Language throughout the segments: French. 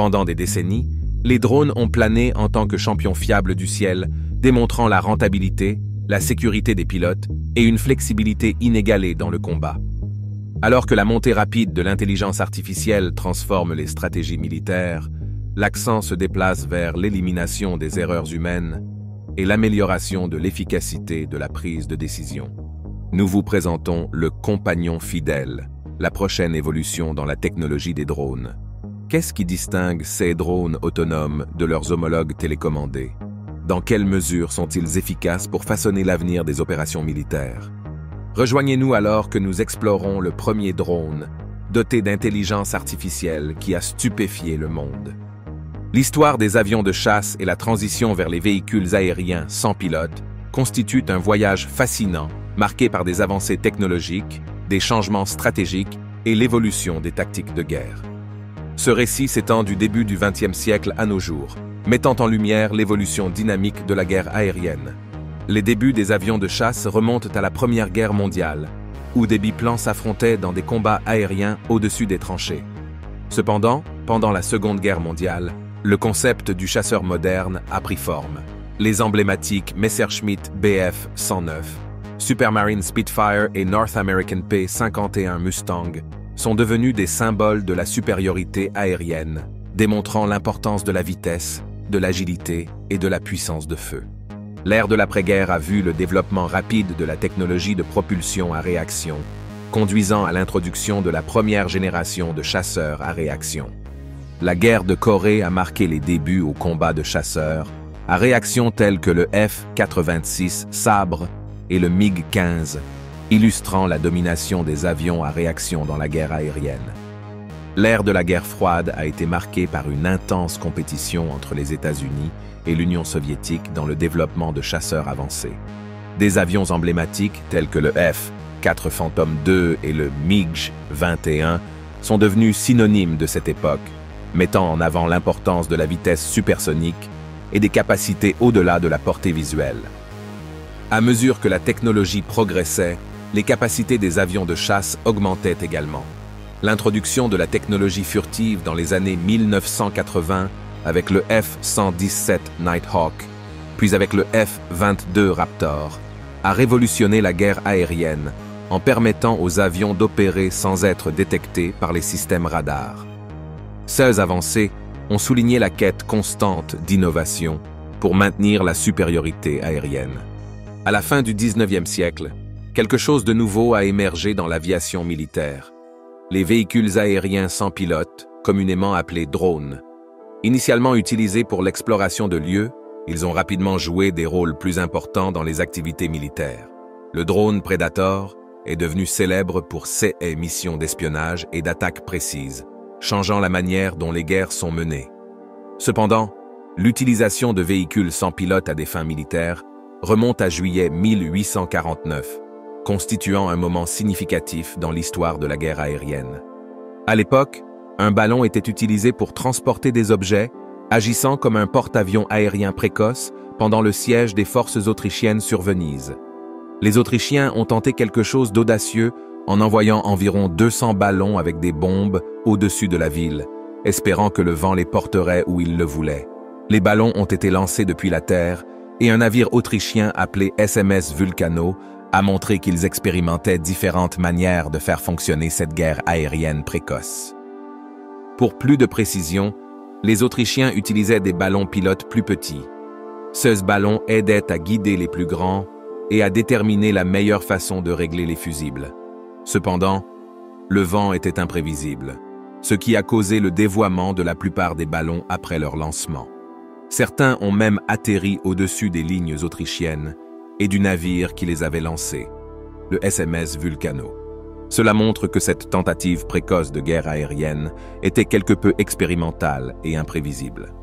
Pendant des décennies, les drones ont plané en tant que champions fiables du ciel, démontrant la rentabilité, la sécurité des pilotes et une flexibilité inégalée dans le combat. Alors que la montée rapide de l'intelligence artificielle transforme les stratégies militaires, l'accent se déplace vers l'élimination des erreurs humaines et l'amélioration de l'efficacité de la prise de décision. Nous vous présentons le compagnon fidèle, la prochaine évolution dans la technologie des drones. Qu'est-ce qui distingue ces drones autonomes de leurs homologues télécommandés? Dans quelle mesure sont-ils efficaces pour façonner l'avenir des opérations militaires? Rejoignez-nous alors que nous explorons le premier drone, doté d'intelligence artificielle qui a stupéfié le monde. L'histoire des avions de chasse et la transition vers les véhicules aériens sans pilote constituent un voyage fascinant, marqué par des avancées technologiques, des changements stratégiques et l'évolution des tactiques de guerre. Ce récit s'étend du début du XXe siècle à nos jours, mettant en lumière l'évolution dynamique de la guerre aérienne. Les débuts des avions de chasse remontent à la Première Guerre mondiale, où des biplans s'affrontaient dans des combats aériens au-dessus des tranchées. Cependant, pendant la Seconde Guerre mondiale, le concept du chasseur moderne a pris forme. Les emblématiques Messerschmitt Bf 109, Supermarine Spitfire et North American P-51 Mustang sont devenus des symboles de la supériorité aérienne, démontrant l'importance de la vitesse, de l'agilité et de la puissance de feu. L'ère de l'après-guerre a vu le développement rapide de la technologie de propulsion à réaction, conduisant à l'introduction de la première génération de chasseurs à réaction. La guerre de Corée a marqué les débuts au combat de chasseurs, à réaction tels que le F-86 Sabre et le MiG-15, illustrant la domination des avions à réaction dans la guerre aérienne. L'ère de la guerre froide a été marquée par une intense compétition entre les États-Unis et l'Union soviétique dans le développement de chasseurs avancés. Des avions emblématiques tels que le F-4 Phantom II et le MiG-21 sont devenus synonymes de cette époque, mettant en avant l'importance de la vitesse supersonique et des capacités au-delà de la portée visuelle. À mesure que la technologie progressait, les capacités des avions de chasse augmentaient également. L'introduction de la technologie furtive dans les années 1980 avec le F-117 Nighthawk, puis avec le F-22 Raptor, a révolutionné la guerre aérienne en permettant aux avions d'opérer sans être détectés par les systèmes radars. Ces avancées ont souligné la quête constante d'innovation pour maintenir la supériorité aérienne. À la fin du XIXe siècle, quelque chose de nouveau a émergé dans l'aviation militaire. Les véhicules aériens sans pilote, communément appelés drones. Initialement utilisés pour l'exploration de lieux, ils ont rapidement joué des rôles plus importants dans les activités militaires. Le drone Predator est devenu célèbre pour ses missions d'espionnage et d'attaque précises, changeant la manière dont les guerres sont menées. Cependant, l'utilisation de véhicules sans pilote à des fins militaires remonte à juillet 1849, constituant un moment significatif dans l'histoire de la guerre aérienne. À l'époque, un ballon était utilisé pour transporter des objets, agissant comme un porte-avions aérien précoce pendant le siège des forces autrichiennes sur Venise. Les Autrichiens ont tenté quelque chose d'audacieux en envoyant environ 200 ballons avec des bombes au-dessus de la ville, espérant que le vent les porterait où ils le voulaient. Les ballons ont été lancés depuis la terre et un navire autrichien appelé SMS Vulcano a montré qu'ils expérimentaient différentes manières de faire fonctionner cette guerre aérienne précoce. Pour plus de précision, les Autrichiens utilisaient des ballons pilotes plus petits. Ces ballons aidaient à guider les plus grands et à déterminer la meilleure façon de régler les fusibles. Cependant, le vent était imprévisible, ce qui a causé le dévoiement de la plupart des ballons après leur lancement. Certains ont même atterri au-dessus des lignes autrichiennes et du navire qui les avait lancés, le SMS Vulcano. Cela montre que cette tentative précoce de guerre aérienne était quelque peu expérimentale et imprévisible.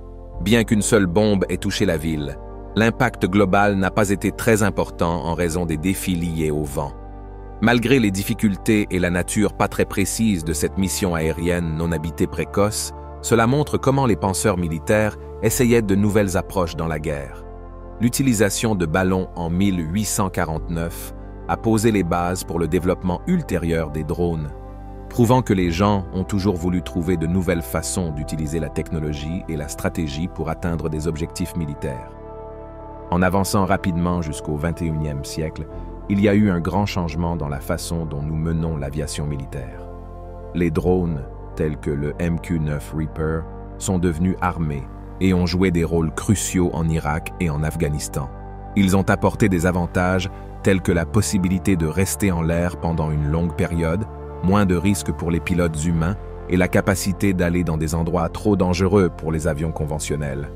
Bien qu'une seule bombe ait touché la ville, l'impact global n'a pas été très important en raison des défis liés au vent. Malgré les difficultés et la nature pas très précise de cette mission aérienne non habitée précoce, cela montre comment les penseurs militaires essayaient de nouvelles approches dans la guerre. L'utilisation de ballons en 1849 a posé les bases pour le développement ultérieur des drones. prouvant que les gens ont toujours voulu trouver de nouvelles façons d'utiliser la technologie et la stratégie pour atteindre des objectifs militaires. En avançant rapidement jusqu'au XXIe siècle, il y a eu un grand changement dans la façon dont nous menons l'aviation militaire. Les drones, tels que le MQ-9 Reaper, sont devenus armés et ont joué des rôles cruciaux en Irak et en Afghanistan. Ils ont apporté des avantages tels que la possibilité de rester en l'air pendant une longue période, moins de risques pour les pilotes humains et la capacité d'aller dans des endroits trop dangereux pour les avions conventionnels.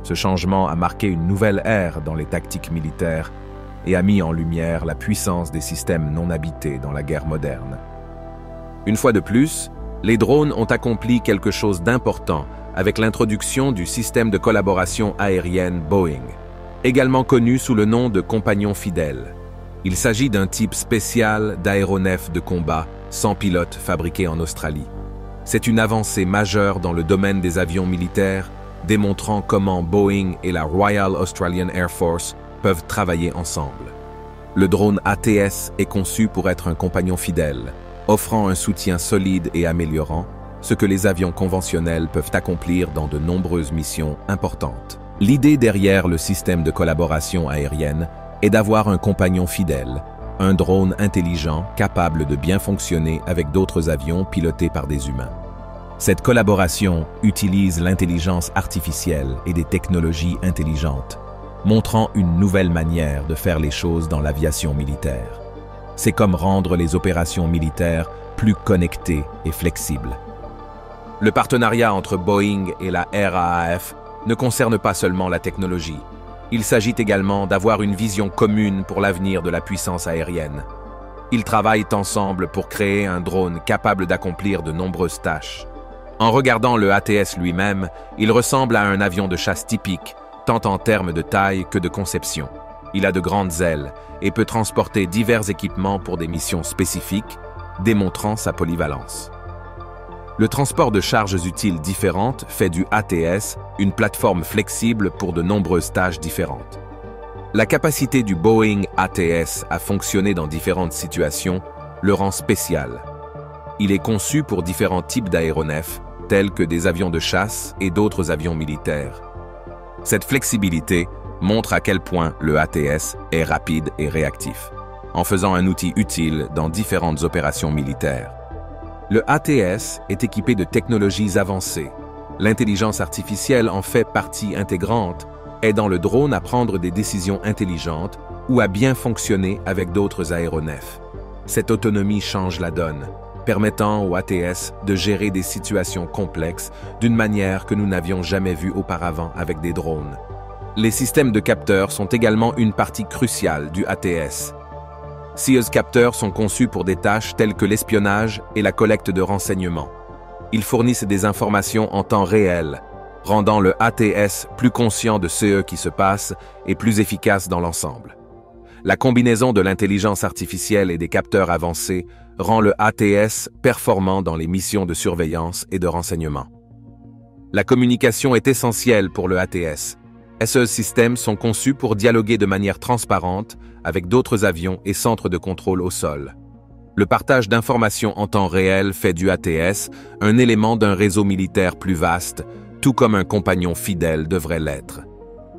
Ce changement a marqué une nouvelle ère dans les tactiques militaires et a mis en lumière la puissance des systèmes non habités dans la guerre moderne. Une fois de plus, les drones ont accompli quelque chose d'important avec l'introduction du système de collaboration aérienne Boeing, également connu sous le nom de compagnon fidèle. Il s'agit d'un type spécial d'aéronef de combat sans pilote fabriqué en Australie. C'est une avancée majeure dans le domaine des avions militaires, démontrant comment Boeing et la Royal Australian Air Force peuvent travailler ensemble. Le drone ATS est conçu pour être un compagnon fidèle, offrant un soutien solide et améliorant ce que les avions conventionnels peuvent accomplir dans de nombreuses missions importantes. L'idée derrière le système de collaboration aérienne est d'avoir un compagnon fidèle, un drone intelligent capable de bien fonctionner avec d'autres avions pilotés par des humains. Cette collaboration utilise l'intelligence artificielle et des technologies intelligentes, montrant une nouvelle manière de faire les choses dans l'aviation militaire. C'est comme rendre les opérations militaires plus connectées et flexibles. Le partenariat entre Boeing et la RAAF ne concerne pas seulement la technologie. Il s'agit également d'avoir une vision commune pour l'avenir de la puissance aérienne. Ils travaillent ensemble pour créer un drone capable d'accomplir de nombreuses tâches. En regardant le ATS lui-même, il ressemble à un avion de chasse typique, tant en termes de taille que de conception. Il a de grandes ailes et peut transporter divers équipements pour des missions spécifiques, démontrant sa polyvalence. Le transport de charges utiles différentes fait du ATS une plateforme flexible pour de nombreuses tâches différentes. La capacité du Boeing ATS à fonctionner dans différentes situations le rend spécial. Il est conçu pour différents types d'aéronefs, tels que des avions de chasse et d'autres avions militaires. Cette flexibilité montre à quel point le ATS est rapide et réactif, en faisant un outil utile dans différentes opérations militaires. Le ATS est équipé de technologies avancées. L'intelligence artificielle en fait partie intégrante, aidant le drone à prendre des décisions intelligentes ou à bien fonctionner avec d'autres aéronefs. Cette autonomie change la donne, permettant au ATS de gérer des situations complexes d'une manière que nous n'avions jamais vue auparavant avec des drones. Les systèmes de capteurs sont également une partie cruciale du ATS. Ces capteurs sont conçus pour des tâches telles que l'espionnage et la collecte de renseignements. Ils fournissent des informations en temps réel, rendant le ATS plus conscient de ce qui se passe et plus efficace dans l'ensemble. La combinaison de l'intelligence artificielle et des capteurs avancés rend le ATS performant dans les missions de surveillance et de renseignement. La communication est essentielle pour le ATS. Ces systèmes sont conçus pour dialoguer de manière transparente avec d'autres avions et centres de contrôle au sol. Le partage d'informations en temps réel fait du ATS un élément d'un réseau militaire plus vaste, tout comme un compagnon fidèle devrait l'être.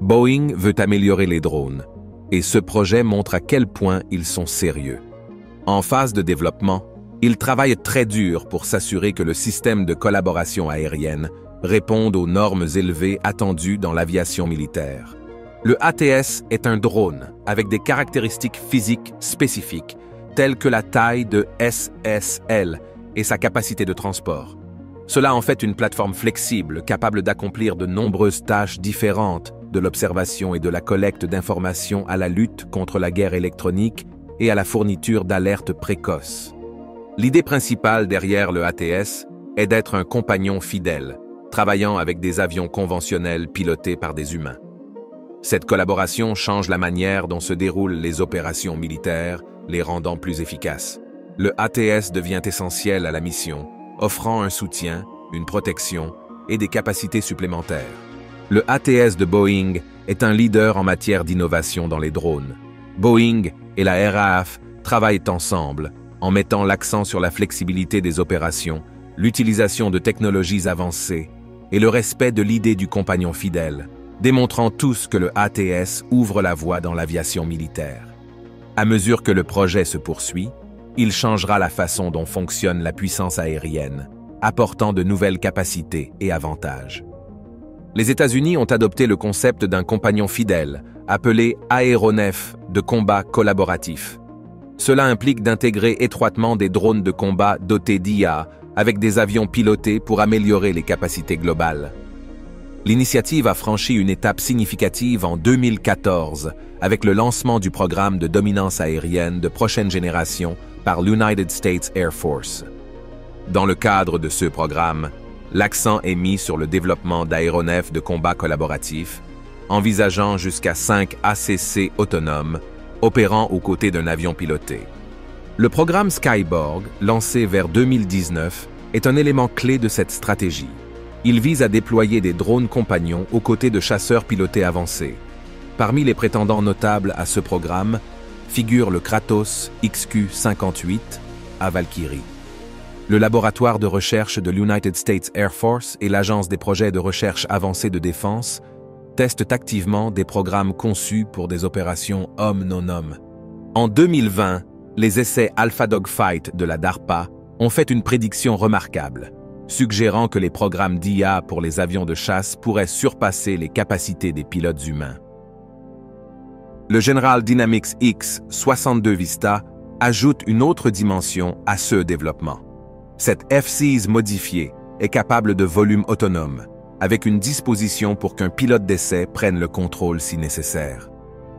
Boeing veut améliorer les drones, et ce projet montre à quel point ils sont sérieux. En phase de développement, ils travaillent très dur pour s'assurer que le système de collaboration aérienne réponde aux normes élevées attendues dans l'aviation militaire. Le ATS est un drone avec des caractéristiques physiques spécifiques, telles que la taille de SSL et sa capacité de transport. Cela en fait une plateforme flexible capable d'accomplir de nombreuses tâches différentes, de l'observation et de la collecte d'informations à la lutte contre la guerre électronique et à la fourniture d'alertes précoces. L'idée principale derrière le ATS est d'être un compagnon fidèle, travaillant avec des avions conventionnels pilotés par des humains. Cette collaboration change la manière dont se déroulent les opérations militaires, les rendant plus efficaces. Le ATS devient essentiel à la mission, offrant un soutien, une protection et des capacités supplémentaires. Le ATS de Boeing est un leader en matière d'innovation dans les drones. Boeing et la RAAF travaillent ensemble, en mettant l'accent sur la flexibilité des opérations, l'utilisation de technologies avancées et le respect de l'idée du compagnon fidèle, démontrant tous que le ATS ouvre la voie dans l'aviation militaire. À mesure que le projet se poursuit, il changera la façon dont fonctionne la puissance aérienne, apportant de nouvelles capacités et avantages. Les États-Unis ont adopté le concept d'un compagnon fidèle, appelé aéronef de combat collaboratif. Cela implique d'intégrer étroitement des drones de combat dotés d'IA avec des avions pilotés pour améliorer les capacités globales. L'initiative a franchi une étape significative en 2014 avec le lancement du programme de dominance aérienne de prochaine génération par l'United States Air Force. Dans le cadre de ce programme, l'accent est mis sur le développement d'aéronefs de combat collaboratifs, envisageant jusqu'à 5 ACC autonomes, opérant aux côtés d'un avion piloté. Le programme Skyborg, lancé vers 2019, est un élément clé de cette stratégie. Il vise à déployer des drones compagnons aux côtés de chasseurs pilotés avancés. Parmi les prétendants notables à ce programme figure le Kratos XQ-58 à Valkyrie. Le laboratoire de recherche de l'United States Air Force et l'Agence des projets de recherche avancés de défense testent activement des programmes conçus pour des opérations homme-non-homme. En 2020, les essais Alpha Dogfight de la DARPA ont fait une prédiction remarquable, suggérant que les programmes d'IA pour les avions de chasse pourraient surpasser les capacités des pilotes humains. Le General Dynamics X-62 Vista ajoute une autre dimension à ce développement. Cette F-6 modifiée est capable de volume autonome, avec une disposition pour qu'un pilote d'essai prenne le contrôle si nécessaire.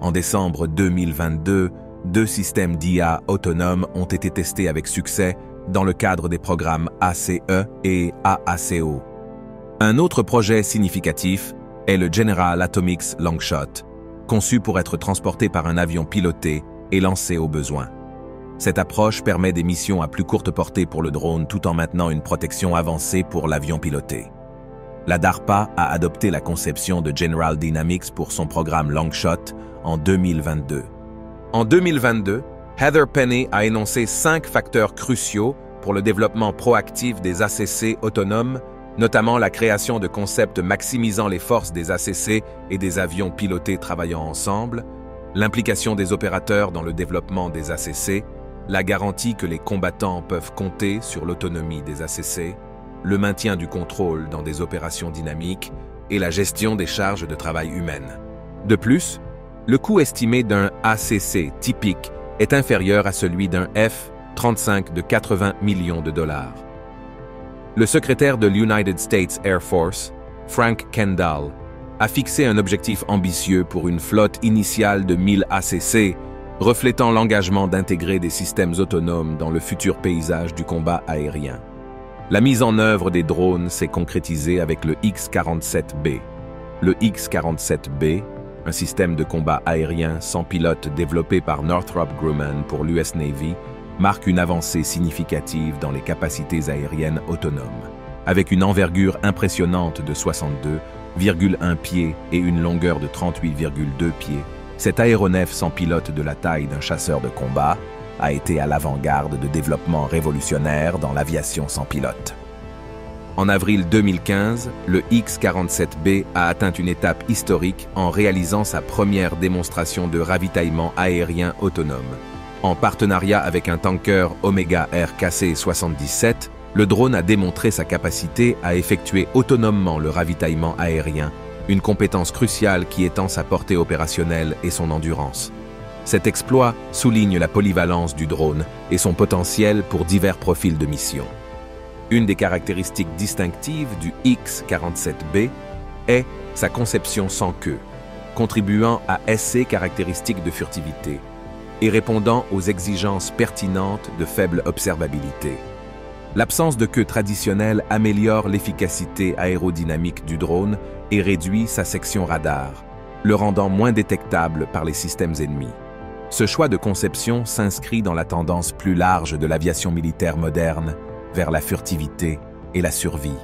En décembre 2022, 2 systèmes d'IA autonomes ont été testés avec succès dans le cadre des programmes ACE et AACO. Un autre projet significatif est le General Atomics Longshot, conçu pour être transporté par un avion piloté et lancé au besoin. Cette approche permet des missions à plus courte portée pour le drone tout en maintenant une protection avancée pour l'avion piloté. La DARPA a adopté la conception de General Dynamics pour son programme Longshot en 2022. En 2022, Heather Penney a énoncé 5 facteurs cruciaux pour le développement proactif des ACC autonomes, notamment la création de concepts maximisant les forces des ACC et des avions pilotés travaillant ensemble, l'implication des opérateurs dans le développement des ACC, la garantie que les combattants peuvent compter sur l'autonomie des ACC, le maintien du contrôle dans des opérations dynamiques et la gestion des charges de travail humaines. De plus, le coût estimé d'un ACC typique est inférieur à celui d'un F-35 de 80 millions de dollars. Le secrétaire de l'United States Air Force, Frank Kendall, a fixé un objectif ambitieux pour une flotte initiale de 1000 ACC, reflétant l'engagement d'intégrer des systèmes autonomes dans le futur paysage du combat aérien. La mise en œuvre des drones s'est concrétisée avec le X-47B. Le X-47B, un système de combat aérien sans pilote développé par Northrop Grumman pour l'US Navy, marque une avancée significative dans les capacités aériennes autonomes. Avec une envergure impressionnante de 62,1 pieds et une longueur de 38,2 pieds, cet aéronef sans pilote de la taille d'un chasseur de combat a été à l'avant-garde de développements révolutionnaires dans l'aviation sans pilote. En avril 2015, le X-47B a atteint une étape historique en réalisant sa première démonstration de ravitaillement aérien autonome. En partenariat avec un tanker Omega Air KC-77, le drone a démontré sa capacité à effectuer autonomement le ravitaillement aérien, une compétence cruciale qui étend sa portée opérationnelle et son endurance. Cet exploit souligne la polyvalence du drone et son potentiel pour divers profils de mission. Une des caractéristiques distinctives du X-47B est sa conception sans queue, contribuant à ses caractéristiques de furtivité et répondant aux exigences pertinentes de faible observabilité. L'absence de queue traditionnelle améliore l'efficacité aérodynamique du drone et réduit sa section radar, le rendant moins détectable par les systèmes ennemis. Ce choix de conception s'inscrit dans la tendance plus large de l'aviation militaire moderne vers la furtivité et la survie.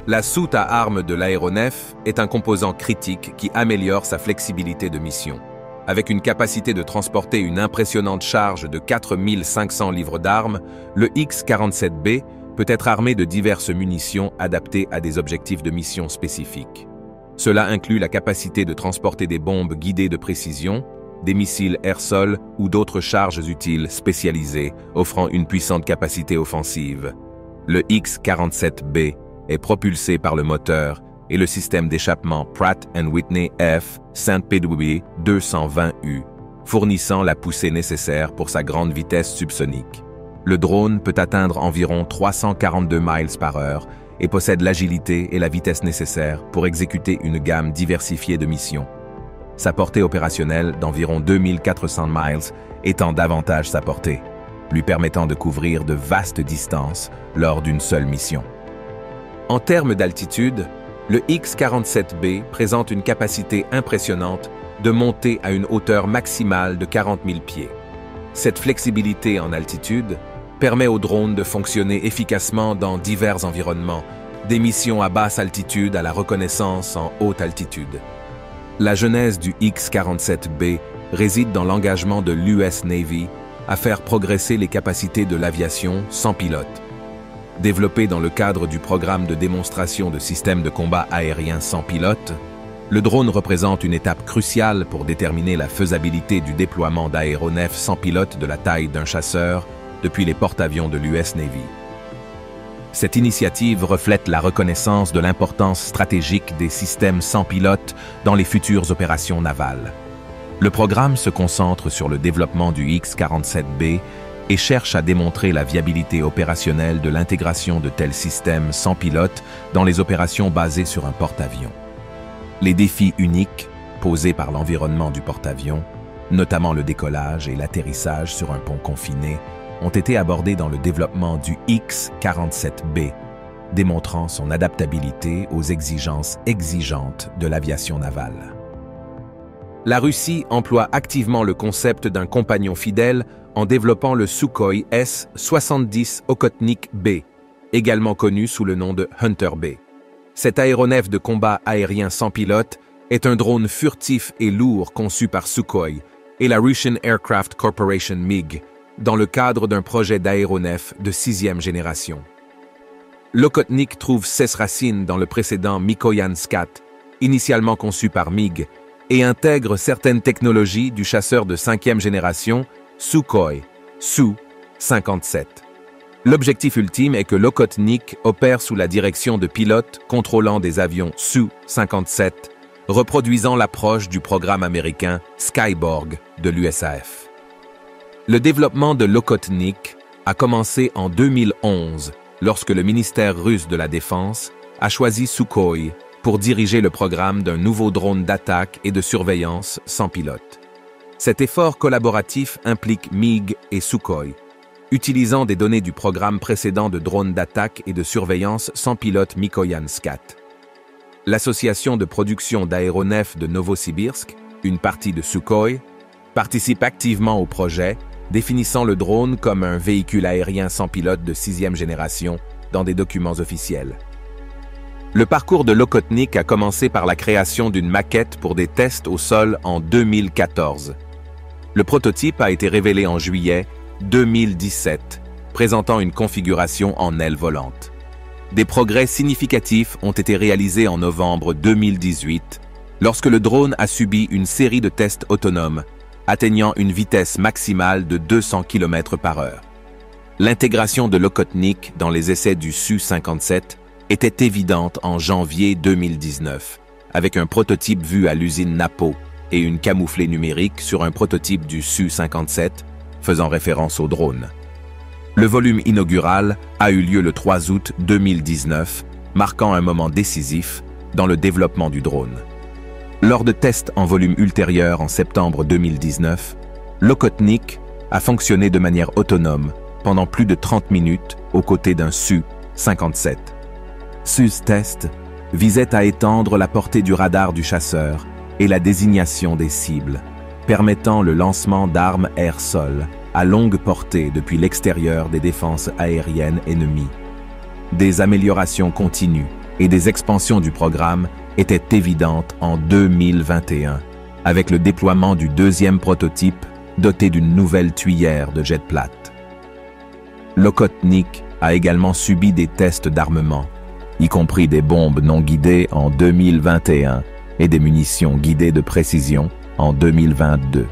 La soute à armes de l'aéronef est un composant critique qui améliore sa flexibilité de mission. Avec une capacité de transporter une impressionnante charge de 4500 livres d'armes, le X-47B peut être armé de diverses munitions adaptées à des objectifs de mission spécifiques. Cela inclut la capacité de transporter des bombes guidées de précision, des missiles air-sol ou d'autres charges utiles spécialisées, offrant une puissante capacité offensive. Le X-47B est propulsé par le moteur et le système d'échappement Pratt & Whitney F-100PW 220U, fournissant la poussée nécessaire pour sa grande vitesse subsonique. Le drone peut atteindre environ 342 miles par heure et possède l'agilité et la vitesse nécessaires pour exécuter une gamme diversifiée de missions. Sa portée opérationnelle d'environ 2400 miles étend davantage sa portée, lui permettant de couvrir de vastes distances lors d'une seule mission. En termes d'altitude, le X-47B présente une capacité impressionnante de monter à une hauteur maximale de 40 000 pieds. Cette flexibilité en altitude permet au drone de fonctionner efficacement dans divers environnements, des missions à basse altitude à la reconnaissance en haute altitude. La genèse du X-47B réside dans l'engagement de l'US Navy à faire progresser les capacités de l'aviation sans pilote. Développé dans le cadre du programme de démonstration de systèmes de combat aérien sans pilote, le drone représente une étape cruciale pour déterminer la faisabilité du déploiement d'aéronefs sans pilote de la taille d'un chasseur depuis les porte-avions de l'US Navy. Cette initiative reflète la reconnaissance de l'importance stratégique des systèmes sans pilote dans les futures opérations navales. Le programme se concentre sur le développement du X-47B et cherche à démontrer la viabilité opérationnelle de l'intégration de tels systèmes sans pilote dans les opérations basées sur un porte-avions. Les défis uniques posés par l'environnement du porte-avions, notamment le décollage et l'atterrissage sur un pont confiné, ont été abordés dans le développement du X-47B, démontrant son adaptabilité aux exigences exigeantes de l'aviation navale. La Russie emploie activement le concept d'un compagnon fidèle en développant le Sukhoi S-70 Okhotnik B, également connu sous le nom de Hunter B. Cet aéronef de combat aérien sans pilote est un drone furtif et lourd conçu par Sukhoi et la Russian Aircraft Corporation MiG, dans le cadre d'un projet d'aéronef de 6e génération. L'Okhotnik trouve ses racines dans le précédent Mikoyan Skat, initialement conçu par MiG, et intègre certaines technologies du chasseur de 5e génération Sukhoi Su-57. L'objectif ultime est que l'Okhotnik opère sous la direction de pilotes contrôlant des avions Su-57, reproduisant l'approche du programme américain Skyborg de l'USAF. Le développement de l'Okhotnik a commencé en 2011, lorsque le ministère russe de la Défense a choisi Sukhoi pour diriger le programme d'un nouveau drone d'attaque et de surveillance sans pilote. Cet effort collaboratif implique MiG et Sukhoi, utilisant des données du programme précédent de drones d'attaque et de surveillance sans pilote Mikoyan Skat. L'association de production d'aéronefs de Novosibirsk, une partie de Sukhoi, participe activement au projet, définissant le drone comme un véhicule aérien sans pilote de 6e génération dans des documents officiels. Le parcours de l'Okhotnik a commencé par la création d'une maquette pour des tests au sol en 2014. Le prototype a été révélé en juillet 2017, présentant une configuration en aile volante. Des progrès significatifs ont été réalisés en novembre 2018, lorsque le drone a subi une série de tests autonomes, atteignant une vitesse maximale de 200 km/h. L'intégration de l'Okhotnik dans les essais du Su-57 était évidente en janvier 2019, avec un prototype vu à l'usine Napo et une camouflée numérique sur un prototype du Su-57, faisant référence au drone. Le volume inaugural a eu lieu le 3 août 2019, marquant un moment décisif dans le développement du drone. Lors de tests en volume ultérieur en septembre 2019, l'Okhotnik a fonctionné de manière autonome pendant plus de 30 minutes aux côtés d'un Su-57. Ce test visait à étendre la portée du radar du chasseur et la désignation des cibles, permettant le lancement d'armes air-sol à longue portée depuis l'extérieur des défenses aériennes ennemies. Des améliorations continues et des expansions du programme étaient évidentes en 2021, avec le déploiement du deuxième prototype doté d'une nouvelle tuyère de jet plate. L'Okhotnik a également subi des tests d'armement, y compris des bombes non guidées en 2021 et des munitions guidées de précision en 2022.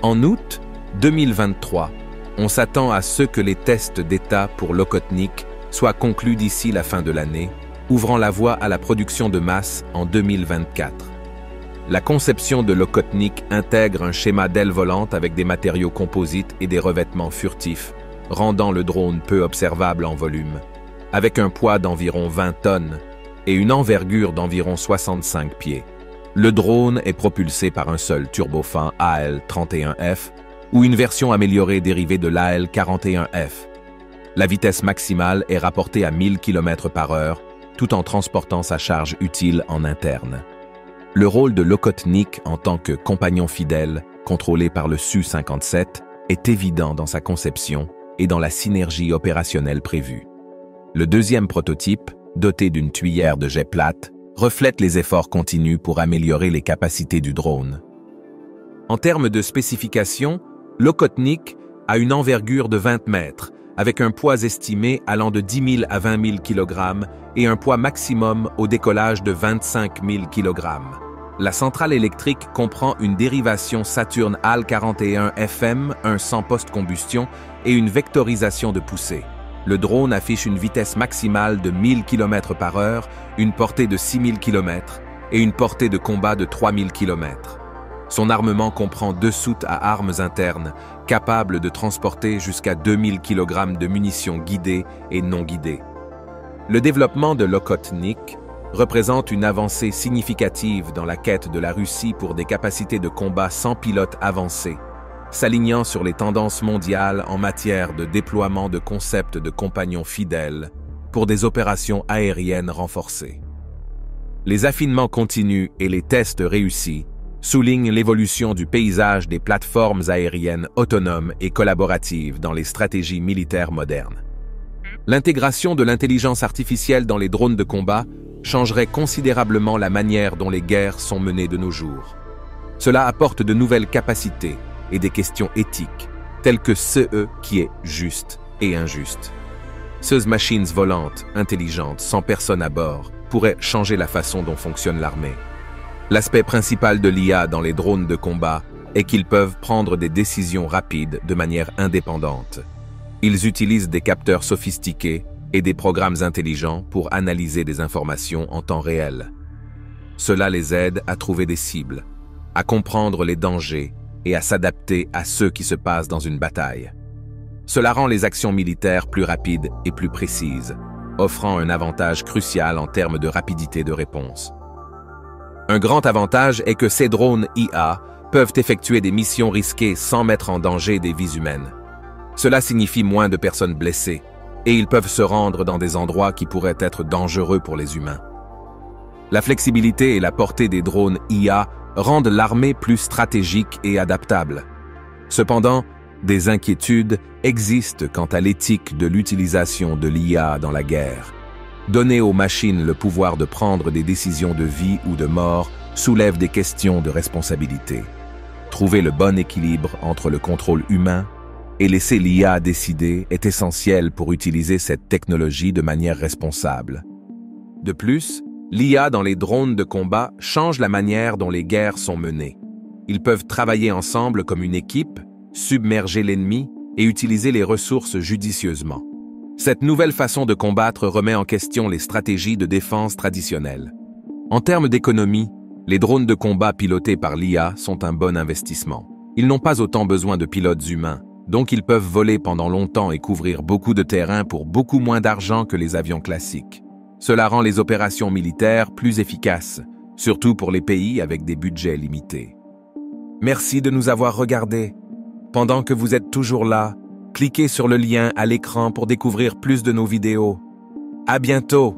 En août 2023, on s'attend à ce que les tests d'état pour l'Okhotnik soient conclus d'ici la fin de l'année, ouvrant la voie à la production de masse en 2024. La conception de l'Okhotnik intègre un schéma d'aile volante avec des matériaux composites et des revêtements furtifs, rendant le drone peu observable en volume. Avec un poids d'environ 20 tonnes et une envergure d'environ 65 pieds. Le drone est propulsé par un seul turbofan AL-31F ou une version améliorée dérivée de l'AL-41F. La vitesse maximale est rapportée à 1000 km/h, tout en transportant sa charge utile en interne. Le rôle de l'Okhotnik en tant que compagnon fidèle, contrôlé par le Su-57, est évident dans sa conception et dans la synergie opérationnelle prévue. Le deuxième prototype, doté d'une tuyère de jet plate, reflète les efforts continus pour améliorer les capacités du drone. En termes de spécifications, l'Okhotnik a une envergure de 20 mètres, avec un poids estimé allant de 10 000 à 20 000 kg et un poids maximum au décollage de 25 000 kg. La centrale électrique comprend une dérivation Saturn AL-41FM, un sans post-combustion et une vectorisation de poussée. Le drone affiche une vitesse maximale de 1000 km/h, une portée de 6000 km et une portée de combat de 3000 km. Son armement comprend 2 soutes à armes internes, capables de transporter jusqu'à 2000 kg de munitions guidées et non guidées. Le développement de l'Okhotnik représente une avancée significative dans la quête de la Russie pour des capacités de combat sans pilote avancées, s'alignant sur les tendances mondiales en matière de déploiement de concepts de compagnons fidèles pour des opérations aériennes renforcées. Les affinements continus et les tests réussis soulignent l'évolution du paysage des plateformes aériennes autonomes et collaboratives dans les stratégies militaires modernes. L'intégration de l'intelligence artificielle dans les drones de combat changerait considérablement la manière dont les guerres sont menées de nos jours. Cela apporte de nouvelles capacités et des questions éthiques, telles que ce qui est juste et injuste. Ces machines volantes, intelligentes, sans personne à bord, pourraient changer la façon dont fonctionne l'armée. L'aspect principal de l'IA dans les drones de combat est qu'ils peuvent prendre des décisions rapides de manière indépendante. Ils utilisent des capteurs sophistiqués et des programmes intelligents pour analyser des informations en temps réel. Cela les aide à trouver des cibles, à comprendre les dangers et à s'adapter à ce qui se passe dans une bataille. Cela rend les actions militaires plus rapides et plus précises, offrant un avantage crucial en termes de rapidité de réponse. Un grand avantage est que ces drones IA peuvent effectuer des missions risquées sans mettre en danger des vies humaines. Cela signifie moins de personnes blessées, et ils peuvent se rendre dans des endroits qui pourraient être dangereux pour les humains. La flexibilité et la portée des drones IA rendent l'armée plus stratégique et adaptable. Cependant, des inquiétudes existent quant à l'éthique de l'utilisation de l'IA dans la guerre. Donner aux machines le pouvoir de prendre des décisions de vie ou de mort soulève des questions de responsabilité. Trouver le bon équilibre entre le contrôle humain et laisser l'IA décider est essentiel pour utiliser cette technologie de manière responsable. De plus, l'IA dans les drones de combat change la manière dont les guerres sont menées. Ils peuvent travailler ensemble comme une équipe, submerger l'ennemi et utiliser les ressources judicieusement. Cette nouvelle façon de combattre remet en question les stratégies de défense traditionnelles. En termes d'économie, les drones de combat pilotés par l'IA sont un bon investissement. Ils n'ont pas autant besoin de pilotes humains, donc ils peuvent voler pendant longtemps et couvrir beaucoup de terrain pour beaucoup moins d'argent que les avions classiques. Cela rend les opérations militaires plus efficaces, surtout pour les pays avec des budgets limités. Merci de nous avoir regardés. Pendant que vous êtes toujours là, cliquez sur le lien à l'écran pour découvrir plus de nos vidéos. À bientôt!